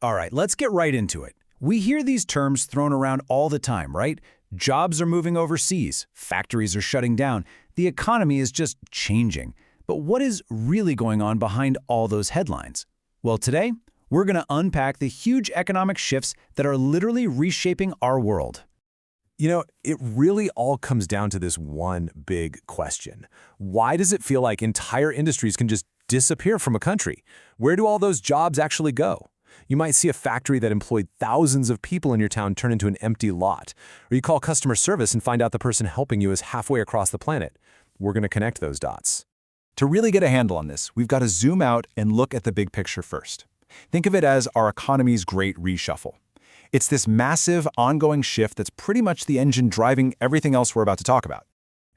All right, let's get right into it. We hear these terms thrown around all the time, right? Jobs are moving overseas, factories are shutting down, the economy is just changing. But what is really going on behind all those headlines? Well, today, we're going to unpack the huge economic shifts that are literally reshaping our world. You know, it really all comes down to this one big question. Why does it feel like entire industries can just disappear from a country? Where do all those jobs actually go? You might see a factory that employed thousands of people in your town turn into an empty lot. Or you call customer service and find out the person helping you is halfway across the planet. We're going to connect those dots. To really get a handle on this, we've got to zoom out and look at the big picture first. Think of it as our economy's great reshuffle. It's this massive, ongoing shift that's pretty much the engine driving everything else we're about to talk about.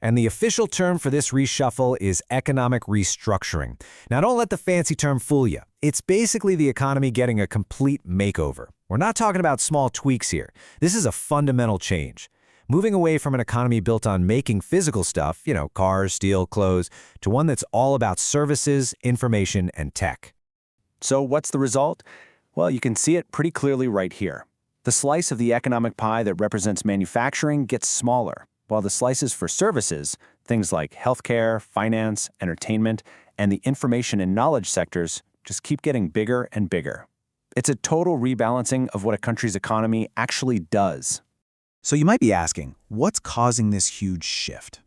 And the official term for this reshuffle is economic restructuring. Now, don't let the fancy term fool you. It's basically the economy getting a complete makeover. We're not talking about small tweaks here. This is a fundamental change. Moving away from an economy built on making physical stuff, cars, steel, clothes, to one that's all about services, information, and tech. So what's the result? Well, you can see it pretty clearly right here. The slice of the economic pie that represents manufacturing gets smaller, while the slices for services, things like healthcare, finance, entertainment, and the information and knowledge sectors, just keep getting bigger and bigger. It's a total rebalancing of what a country's economy actually does. So you might be asking, what's causing this huge shift?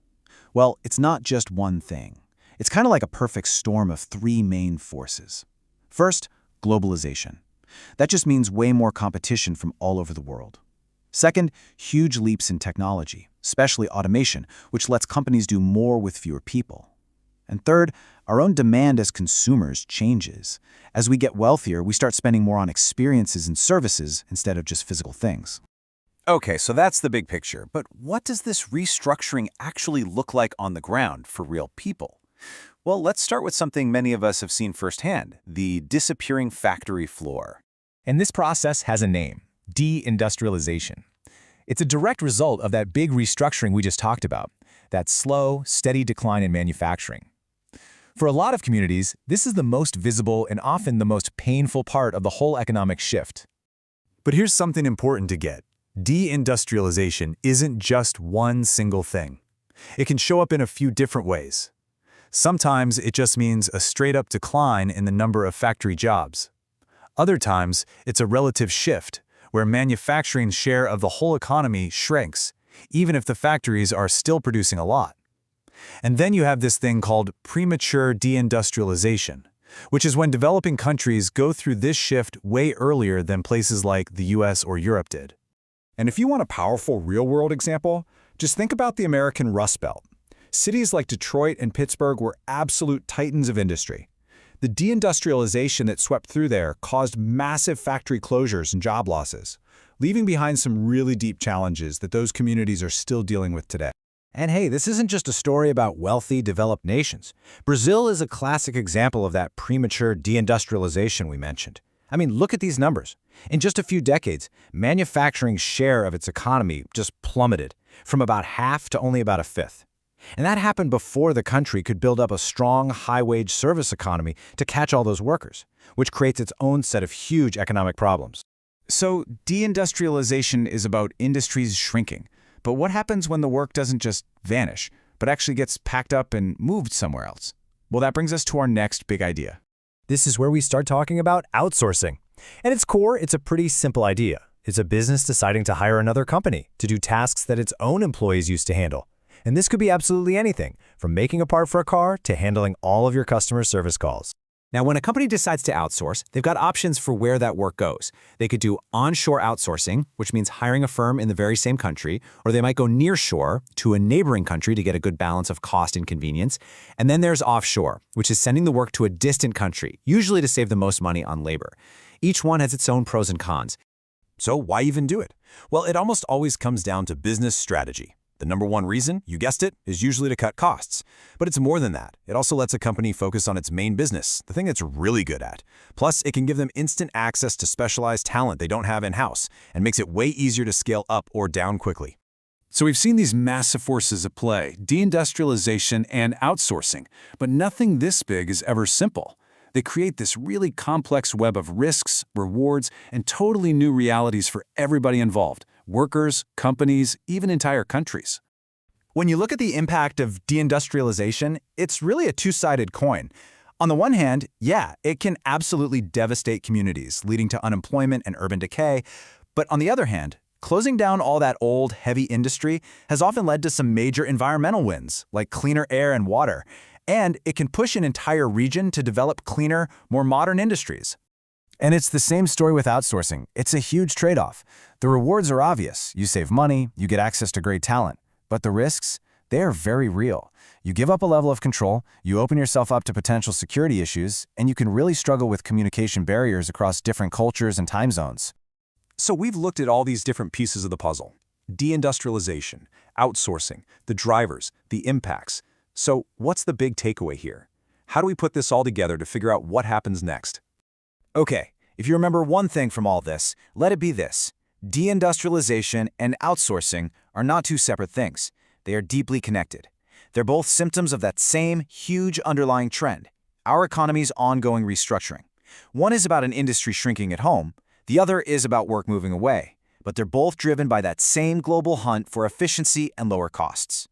Well, it's not just one thing. It's kind of like a perfect storm of three main forces. First, globalization. That just means way more competition from all over the world. Second, huge leaps in technology, especially automation, which lets companies do more with fewer people. And third, our own demand as consumers changes. As we get wealthier, we start spending more on experiences and services instead of just physical things. Okay, so that's the big picture. But what does this restructuring actually look like on the ground for real people? Well, let's start with something many of us have seen firsthand, the disappearing factory floor. And this process has a name, deindustrialization. It's a direct result of that big restructuring we just talked about, that slow, steady decline in manufacturing. For a lot of communities, this is the most visible and often the most painful part of the whole economic shift. But here's something important to get. Deindustrialization isn't just one single thing. It can show up in a few different ways. Sometimes it just means a straight-up decline in the number of factory jobs. Other times, it's a relative shift, where manufacturing's share of the whole economy shrinks, even if the factories are still producing a lot. And then you have this thing called premature deindustrialization, which is when developing countries go through this shift way earlier than places like the US or Europe did. And if you want a powerful real-world example, just think about the American Rust Belt. Cities like Detroit and Pittsburgh were absolute titans of industry. The deindustrialization that swept through there caused massive factory closures and job losses, leaving behind some really deep challenges that those communities are still dealing with today. And hey, this isn't just a story about wealthy, developed nations. Brazil is a classic example of that premature deindustrialization we mentioned. I mean, look at these numbers. In just a few decades, manufacturing's share of its economy just plummeted, from about half to only about a fifth. And that happened before the country could build up a strong, high-wage service economy to catch all those workers, which creates its own set of huge economic problems. So deindustrialization is about industries shrinking. But what happens when the work doesn't just vanish, but actually gets packed up and moved somewhere else? Well, that brings us to our next big idea. This is where we start talking about outsourcing. At its core, it's a pretty simple idea. It's a business deciding to hire another company to do tasks that its own employees used to handle. And this could be absolutely anything, from making a part for a car to handling all of your customer service calls. Now, when a company decides to outsource, they've got options for where that work goes. They could do onshore outsourcing, which means hiring a firm in the very same country, or they might go nearshore to a neighboring country to get a good balance of cost and convenience. And then there's offshore, which is sending the work to a distant country, usually to save the most money on labor. Each one has its own pros and cons. So why even do it? Well, it almost always comes down to business strategy. The number one reason, you guessed it, is usually to cut costs. But it's more than that. It also lets a company focus on its main business, the thing it's really good at. Plus, it can give them instant access to specialized talent they don't have in-house, and makes it way easier to scale up or down quickly. So we've seen these massive forces at play, deindustrialization and outsourcing, but nothing this big is ever simple. They create this really complex web of risks, rewards, and totally new realities for everybody involved: workers, companies, even entire countries. When you look at the impact of deindustrialization, it's really a two-sided coin. On the one hand, yeah, it can absolutely devastate communities, leading to unemployment and urban decay. But on the other hand, closing down all that old, heavy industry has often led to some major environmental wins, like cleaner air and water. And it can push an entire region to develop cleaner, more modern industries. And it's the same story with outsourcing. It's a huge trade-off. The rewards are obvious. You save money, you get access to great talent. But the risks, they are very real. You give up a level of control, you open yourself up to potential security issues, and you can really struggle with communication barriers across different cultures and time zones. So we've looked at all these different pieces of the puzzle: deindustrialization, outsourcing, the drivers, the impacts. So what's the big takeaway here? How do we put this all together to figure out what happens next? Okay, if you remember one thing from all this, let it be this. Deindustrialization and outsourcing are not two separate things. They are deeply connected. They're both symptoms of that same huge underlying trend, our economy's ongoing restructuring. One is about an industry shrinking at home, the other is about work moving away, but they're both driven by that same global hunt for efficiency and lower costs.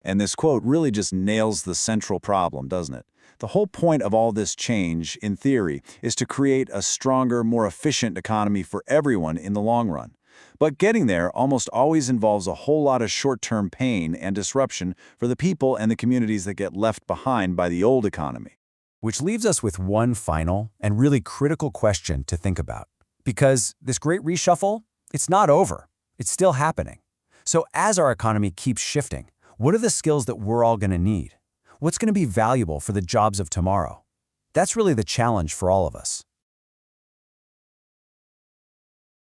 And this quote really just nails the central problem, doesn't it? The whole point of all this change, in theory, is to create a stronger, more efficient economy for everyone in the long run. But getting there almost always involves a whole lot of short-term pain and disruption for the people and the communities that get left behind by the old economy. Which leaves us with one final and really critical question to think about. Because this great reshuffle, it's not over. It's still happening. So as our economy keeps shifting, what are the skills that we're all going to need? What's going to be valuable for the jobs of tomorrow? That's really the challenge for all of us.